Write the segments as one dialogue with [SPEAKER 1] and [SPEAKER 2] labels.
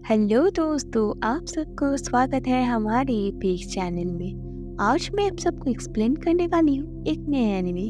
[SPEAKER 1] Hello दोस्तों, आप सबको स्वागत है हमारे पेज चैनल में। आज मैं आप सबको एक्सप्लेन करने वाली हूँ एक नए anime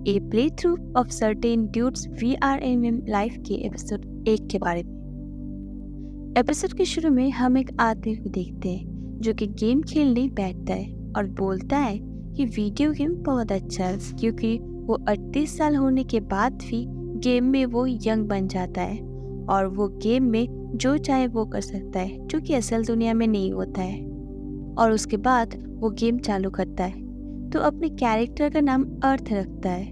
[SPEAKER 1] a play through of certain dudes VRMM life के एपिसोड 1 के बारे में। एपिसोड के शुरू में हम एक आदमी को देखते हैं जो कि गेम खेलने बैठता है और बोलता है कि वीडियो गेम बहुत अच्छा है क्योंकि वो 38 साल होने के बाद भी गेम में वो यंग बन जाता है और वो गेम में जो चाहे वो कर सकता है, जो कि असल दुनिया में नहीं होता है। और उसके बाद वो गेम चालू करता है तो अपने कैरेक्टर का नाम अर्थ रखता है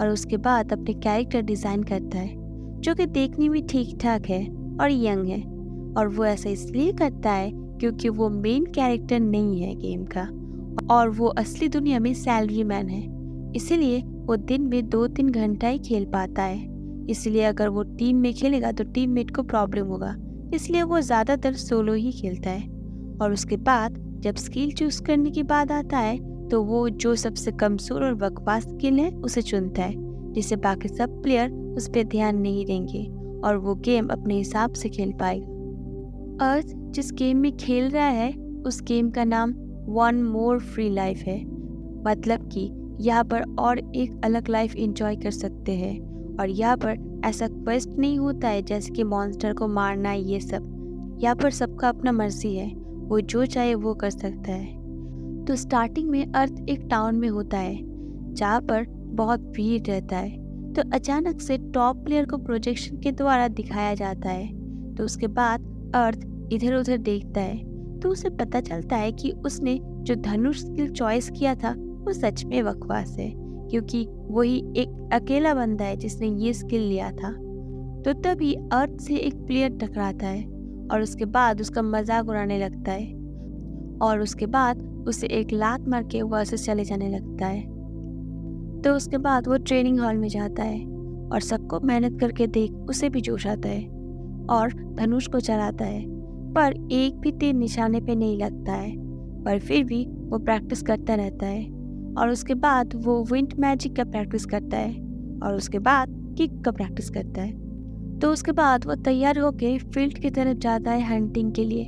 [SPEAKER 1] और उसके बाद अपने कैरेक्टर डिज़ाइन करता है जो कि देखने में ठीक ठाक है और यंग है। और वो ऐसा इसलिए करता है क्योंकि वो मेन कैरेक्टर नहीं है गेम का और वो असली दुनिया में सैलरी मैन है, इसीलिए वो दिन में 2-3 घंटा ही खेल पाता है। इसलिए अगर वो टीम में खेलेगा तो टीममेट को प्रॉब्लम होगा, इसलिए वो ज़्यादातर सोलो ही खेलता है। और उसके बाद जब स्किल चूज़ करने की बात आता है तो वो जो सबसे कमज़ोर और बकवास स्किल है उसे चुनता है, जिससे बाकी सब प्लेयर उस पर ध्यान नहीं देंगे और वो गेम अपने हिसाब से खेल पाएगा। अर्थ जिस गेम में खेल रहा है उस गेम का नाम वन मोर फ्री लाइफ है, मतलब कि यहाँ पर और एक अलग लाइफ एंजॉय कर सकते हैं। और यहाँ पर ऐसा क्वेस्ट नहीं होता है जैसे कि मॉन्स्टर को मारना, ये सब यहाँ पर सबका अपना मर्जी है, वो जो चाहे वो कर सकता है। तो स्टार्टिंग में अर्थ एक टाउन में होता है जहाँ पर बहुत भीड़ रहता है। तो अचानक से टॉप प्लेयर को प्रोजेक्शन के द्वारा दिखाया जाता है। तो उसके बाद अर्थ इधर उधर देखता है तो उसे पता चलता है कि उसने जो धनुष स्किल चॉइस किया था वो सच में बकवास है, क्योंकि वही एक अकेला बंदा है जिसने ये स्किल लिया था। तो तभी अर्थ से एक प्लेयर टकराता है और उसके बाद उसका मजाक उड़ाने लगता है और उसके बाद उसे एक लात मार के वहाँ से चले जाने लगता है। तो उसके बाद वो ट्रेनिंग हॉल में जाता है और सबको मेहनत करके देख उसे भी जोश आता है और धनुष को चलाता है, पर एक भी तीर निशाने पे नहीं लगता है। पर फिर भी वो प्रैक्टिस करता रहता है और उसके बाद वो विंड मैजिक का प्रैक्टिस करता है और उसके बाद किक का प्रैक्टिस करता है। तो उसके बाद वो तैयार होके फील्ड की तरफ जाता है हंटिंग के लिए,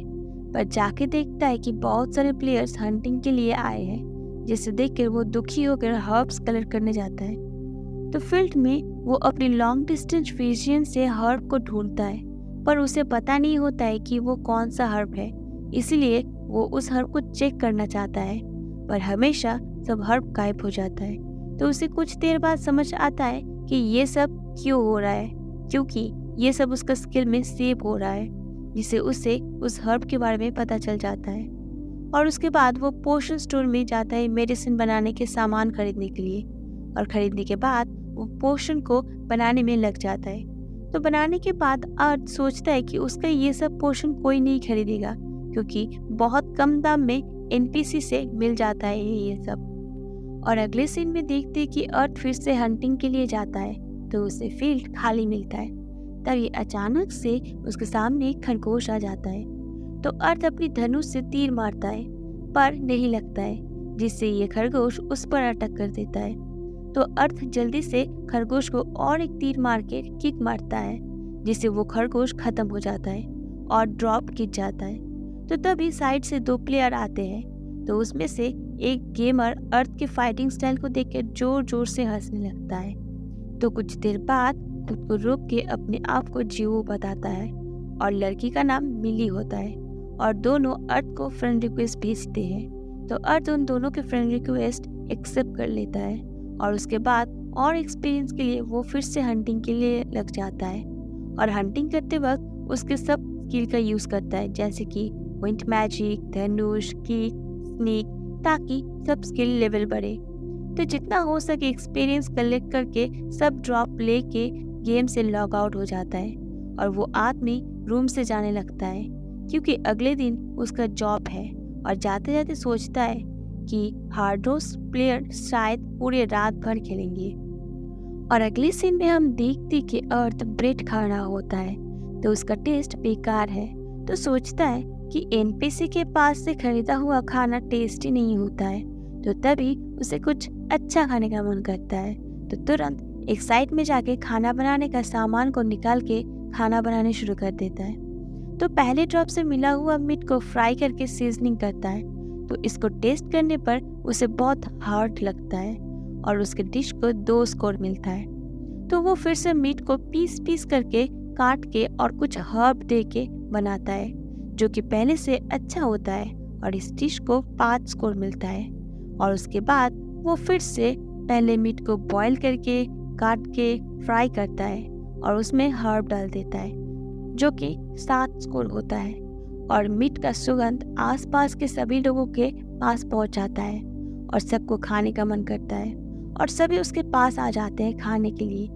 [SPEAKER 1] पर जाके देखता है कि बहुत सारे प्लेयर्स हंटिंग के लिए आए हैं, जिसे देखकर वो दुखी होकर हर्ब्स कलेक्ट करने जाता है। तो फील्ड में वो अपनी लॉन्ग डिस्टेंस विजन से हर्ब को ढूंढता है, पर उसे पता नहीं होता है कि वो कौन सा हर्ब है, इसलिए वो उस हर्ब को चेक करना चाहता है, पर हमेशा सब हर्ब गायब हो जाता है। तो उसे कुछ देर बाद समझ आता है कि ये सब क्यों हो रहा है, क्योंकि ये सब उसका स्किल में सेव हो रहा है, जिससे उसे उस हर्ब के बारे में पता चल जाता है। और उसके बाद वो पोशन स्टोर में जाता है मेडिसिन बनाने के सामान खरीदने के लिए, और खरीदने के बाद वो पोशन को बनाने में लग जाता है। तो बनाने के बाद अर्थ सोचता है कि उसका ये सब पोशन कोई नहीं खरीदेगा, क्योंकि बहुत कम दाम में NPC से मिल जाता है ये सब। और अगले सीन में देखते हैं कि अर्थ फिर से हंटिंग के लिए जाता है तो उसे फील्ड खाली मिलता है। तभी अचानक से उसके सामने एक खरगोश आ जाता है। तो अर्थ अपनी धनुष से तीर मारता है पर नहीं लगता है, जिससे ये खरगोश उस पर अटक कर देता है। तो अर्थ जल्दी से खरगोश को और एक तीर मार के किक मारता है, जिससे वो खरगोश खत्म हो जाता है और ड्रॉप गिर जाता है। तो तभी साइड से 2 प्लेयर आते हैं, तो उसमें से एक गेमर अर्थ के फाइटिंग स्टाइल को देखकर जोर जोर से हंसने लगता है। तो कुछ देर बाद खुद को रोक के अपने आप को जियो बताता है और लड़की का नाम मिली होता है और दोनों अर्थ को फ्रेंड रिक्वेस्ट भेजते हैं। तो अर्थ उन दोनों के फ्रेंड रिक्वेस्ट एक्सेप्ट कर लेता है और उसके बाद और एक्सपीरियंस के लिए वो फिर से हंटिंग के लिए लग जाता है और हंटिंग करते वक्त उसके सब स्किल का यूज़ करता है, जैसे कि विंड मैजिक, धनुष, किक, स्नीक, ताकि सब स्किल लेवल बढ़े। तो जितना हो सके एक्सपीरियंस कलेक्ट करके सब ड्रॉप लेके गेम से लॉग आउट हो जाता है और वो आदमी रूम से जाने लगता है, क्योंकि अगले दिन उसका जॉब है। और जाते जाते सोचता है कि हार्डोस प्लेयर शायद पूरे रात भर खेलेंगे। और अगले सीन में हम देखते कि अर्थ ब्रेड खा रहा होता है तो उसका टेस्ट बेकार है। तो सोचता है कि NPC के पास से खरीदा हुआ खाना टेस्टी नहीं होता है, तो तभी उसे कुछ अच्छा खाने का मन करता है। तो तुरंत एक साइड में जाके खाना बनाने का सामान को निकाल के खाना बनाने शुरू कर देता है। तो पहले ड्रॉप से मिला हुआ मीट को फ्राई करके सीजनिंग करता है। तो इसको टेस्ट करने पर उसे बहुत हार्ड लगता है और उसके डिश को 2 स्कोर मिलता है। तो वो फिर से मीट को पीस पीस करके काट के और कुछ हर्ब दे के बनाता है, जो कि पहले से अच्छा होता है, और इस डिश को 5 स्कोर मिलता है। और उसके बाद वो फिर से पहले मीट को बॉईल करके काट के फ्राई करता है और उसमें हर्ब डाल देता है, जो कि 7 स्कोर होता है। और मीट का सुगंध आसपास के सभी लोगों के पास पहुंच जाता है और सबको खाने का मन करता है और सभी उसके पास आ जाते हैं खाने के लिए।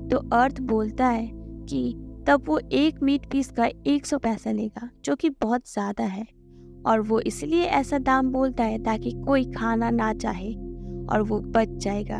[SPEAKER 1] तो अर्थ बोलता है कि तब वो एक मीट पीस का 100 पैसा लेगा, जो कि बहुत ज़्यादा है, और वो इसलिए ऐसा दाम बोलता है ताकि कोई खाना ना चाहे और वो बच जाएगा।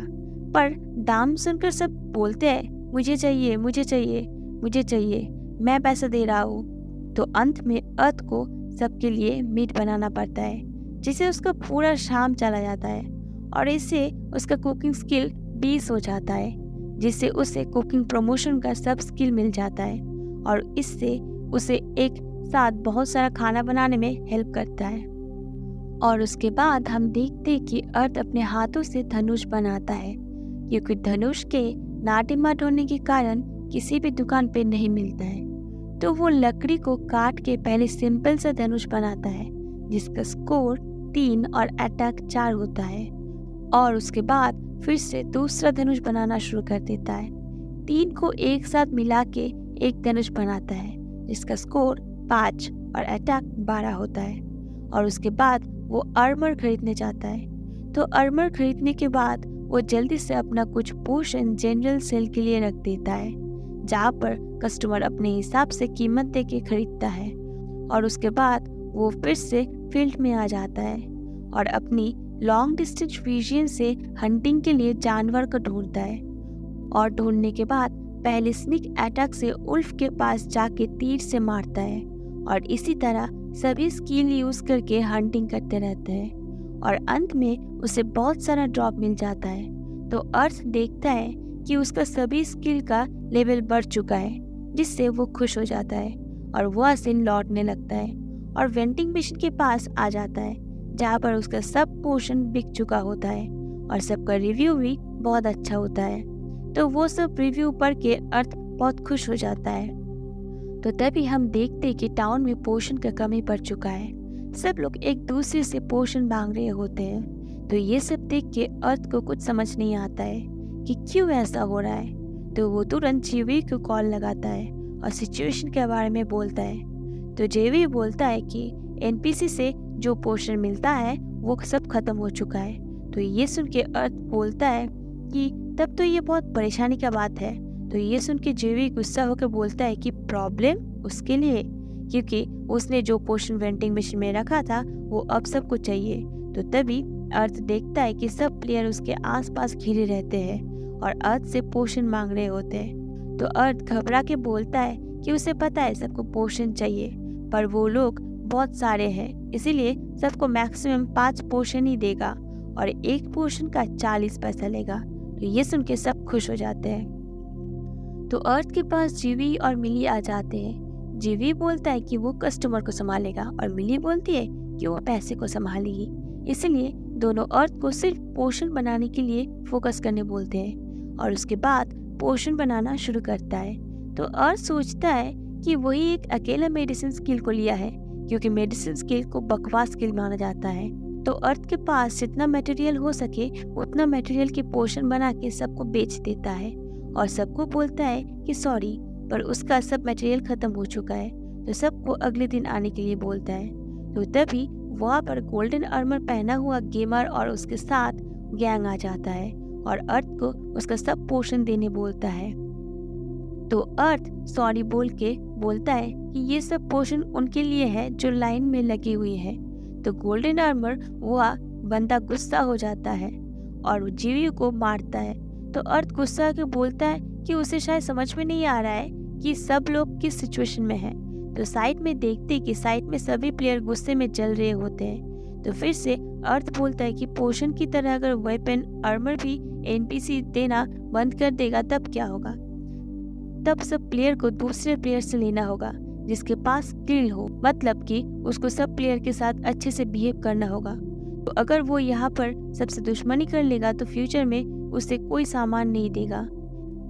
[SPEAKER 1] पर दाम सुनकर सब बोलते हैं मुझे चाहिए, मुझे चाहिए, मुझे चाहिए, मैं पैसा दे रहा हूँ। तो अंत में अर्थ को सबके लिए मीट बनाना पड़ता है, जिससे उसका पूरा शाम चला जाता है और इससे उसका कुकिंग स्किल 20 हो जाता है, जिससे उसे कुकिंग प्रमोशन का सब स्किल मिल जाता है और इससे उसे एक साथ बहुत सारा खाना बनाने में हेल्प करता है। और उसके बाद हम देखते हैं कि अर्थ अपने हाथों से धनुष बनाता है, क्योंकि धनुष के ना डिमांड होने के कारण किसी भी दुकान पे नहीं मिलता है। तो वो लकड़ी को काट के पहले सिंपल सा धनुष बनाता है, जिसका स्कोर 3 और अटैक 4 होता है, और उसके बाद फिर से दूसरा धनुष बनाना शुरू कर देता है। 3 को एक साथ मिला के एक धनुष बनाता है, जिसका स्कोर 5 और अटैक 12 होता है। और उसके बाद वो आर्मर खरीदने जाता है। तो आर्मर खरीदने के बाद वो जल्दी से अपना कुछ पोर्शन जनरल सेल के लिए रख देता है, जहाँ पर कस्टमर अपने हिसाब से कीमत दे के खरीदता है। और उसके बाद वो फिर से फील्ड में आ जाता है और अपनी लॉन्ग डिस्टेंस विजन से हंटिंग के लिए जानवर को ढूंढता है, और ढूंढने के बाद पहले स्निक अटैक से उल्फ के पास जाके तीर से मारता है, और इसी तरह सभी स्किल यूज करके हंटिंग करते रहते हैं, और अंत में उसे बहुत सारा ड्रॉप मिल जाता है। तो अर्थ देखता है कि उसका सभी स्किल का लेवल बढ़ चुका है, जिससे वो खुश हो जाता है और वो असिन लौटने लगता है और वेंटिंग मशीन के पास आ जाता है, जहाँ पर उसका सब पोर्शन बिक चुका होता है और सबका रिव्यू भी बहुत अच्छा होता है। तो वो सब रिव्यू पढ़ के अर्थ बहुत खुश हो जाता है। तो तभी हम देखते हैं कि टाउन में पोर्शन का कमी पड़ चुका है। सब लोग एक दूसरे से पोर्शन मांग रहे होते हैं। तो ये सब देख के अर्थ को कुछ समझ नहीं आता है कि क्यों ऐसा हो रहा है। तो वो तुरंत जेवी को कॉल लगाता है और सिचुएशन के बारे में बोलता है। तो जेवी बोलता है कि एनपीसी से जो पोर्शन मिलता है वो सब खत्म हो चुका है। तो ये सुन के अर्थ बोलता है कि तब तो ये बहुत परेशानी का बात है। तो ये सुन के जेवी गुस्सा होकर बोलता है कि प्रॉब्लम उसके लिए, क्योंकि उसने जो पोर्शन वेंटिंग मशीन में रखा था वो अब सबको चाहिए। तो तभी अर्थ देखता है कि सब प्लेयर उसके आसपास घिरे रहते हैं और अर्थ से पोर्शन मांग रहे होते हैं। तो अर्थ घबरा के बोलता है कि उसे पता है सबको पोर्शन चाहिए, पर वो लोग बहुत सारे हैं, इसीलिए सबको मैक्सिमम 5 पोर्शन ही देगा और एक पोर्शन का 40 पैसा लेगा। तो ये सुन के सब खुश हो जाते हैं। तो अर्थ के पास जीवी और मिली आ जाते हैं। जीवी बोलता है कि वो कस्टमर को संभालेगा और मिली बोलती है कि वो पैसे को संभालेगी। इसलिए दोनों अर्थ को सिर्फ पोर्शन बनाने के लिए फोकस करने बोलते हैं और उसके बाद पोर्शन बनाना शुरू करता है। तो अर्थ सोचता है कि वही एक अकेला मेडिसिन स्किल को लिया है, क्योंकि मेडिसिन स्किल को बकवास स्किल माना जाता है। तो अर्थ के पास जितना मटेरियल हो सके उतना मटेरियल के पोर्शन बना के सबको बेच देता है और सबको बोलता है कि सॉरी, पर उसका सब मटेरियल खत्म हो चुका है। तो सबको अगले दिन आने के लिए बोलता है। तो तभी वहाँ पर गोल्डन आर्मर पहना हुआ गेमर और उसके साथ गैंग आ जाता है और अर्थ को उसका सब पोर्शन देने बोलता है। तो अर्थ सॉरी बोल के बोलता है कि ये सब पोर्शन उनके लिए है जो लाइन में लगी हुई है। तो गोल्डन आर्मर वह बंदा गुस्सा हो जाता है और जीवी को मारता है। तो अर्थ गुस्सा के बोलता है कि उसे शायद समझ में नहीं आ रहा है कि सब लोग किस सिचुएशन में हैं। तो साइड में देखते कि साइड में सभी प्लेयर गुस्से में जल रहे होते हैं। तो फिर से अर्थ बोलता है कि पोर्शन की तरह अगर वेपन आर्मर भी एनपीसी देना बंद कर देगा तब क्या होगा। तब सब प्लेयर को दूसरे प्लेयर से लेना होगा, जिसके पास स्किल हो, मतलब कि उसको सब प्लेयर के साथ अच्छे से बिहेव करना होगा। तो अगर वो यहाँ पर सबसे दुश्मनी कर लेगा तो फ्यूचर में उसे कोई सामान नहीं देगा।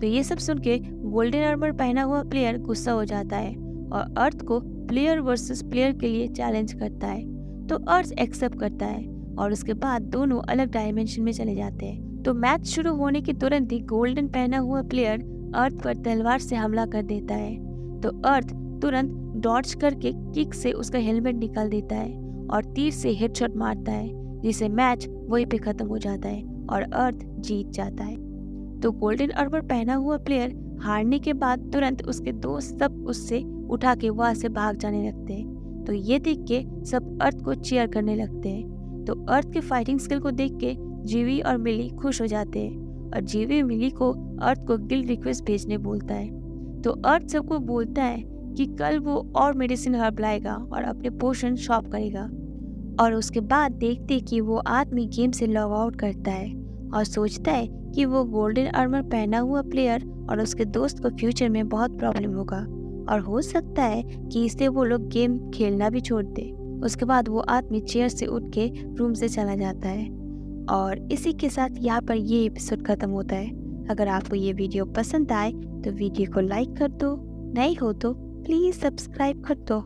[SPEAKER 1] तो ये सब सुन के गोल्डन आर्मर पहना हुआ प्लेयर गुस्सा हो जाता है और अर्थ को प्लेयर वर्सेस प्लेयर के लिए चैलेंज करता है। तो अर्थ एक्सेप्ट करता है और उसके बाद दोनों अलग डायमेंशन में चले जाते हैं। तो मैच शुरू होने के तुरंत ही गोल्डन पहना हुआ प्लेयर अर्थ पर तलवार से हमला कर देता है। तो अर्थ तुरंत डॉज करके किक से उसका हेलमेट निकाल देता है और तीर से हेडशॉट मारता है, जिससे मैच वहीं पे खत्म हो जाता है और अर्थ जीत जाता है। तो गोल्डन आर्मर पहना हुआ प्लेयर हारने के बाद तुरंत उसके दोस्त सब उससे उठा के वहां से भाग जाने लगते हैं। तो ये देख के सब अर्थ को चीयर करने लगते हैं। तो अर्थ के फाइटिंग स्किल को देख के जीवी और मिली खुश हो जाते हैं और जीवी मिली को अर्थ को गिल्ड रिक्वेस्ट भेजने बोलता है। तो अर्थ सबको बोलता है कि कल वो और मेडिसिन हर्ब लाएगा और अपने पोशन शॉप करेगा। और उसके बाद देखते कि वो आदमी गेम से लॉग आउट करता है और सोचता है कि वो गोल्डन आर्मर पहना हुआ प्लेयर और उसके दोस्त को फ्यूचर में बहुत प्रॉब्लम होगा और हो सकता है कि इससे वो लोग गेम खेलना भी छोड़ दे। उसके बाद वो आदमी चेयर से उठ के रूम से चला जाता है। और इसी के साथ यहाँ पर ये एपिसोड खत्म होता है। अगर आपको ये वीडियो पसंद आए तो वीडियो को लाइक कर दो, नहीं हो तो प्लीज़ सब्सक्राइब कर दो।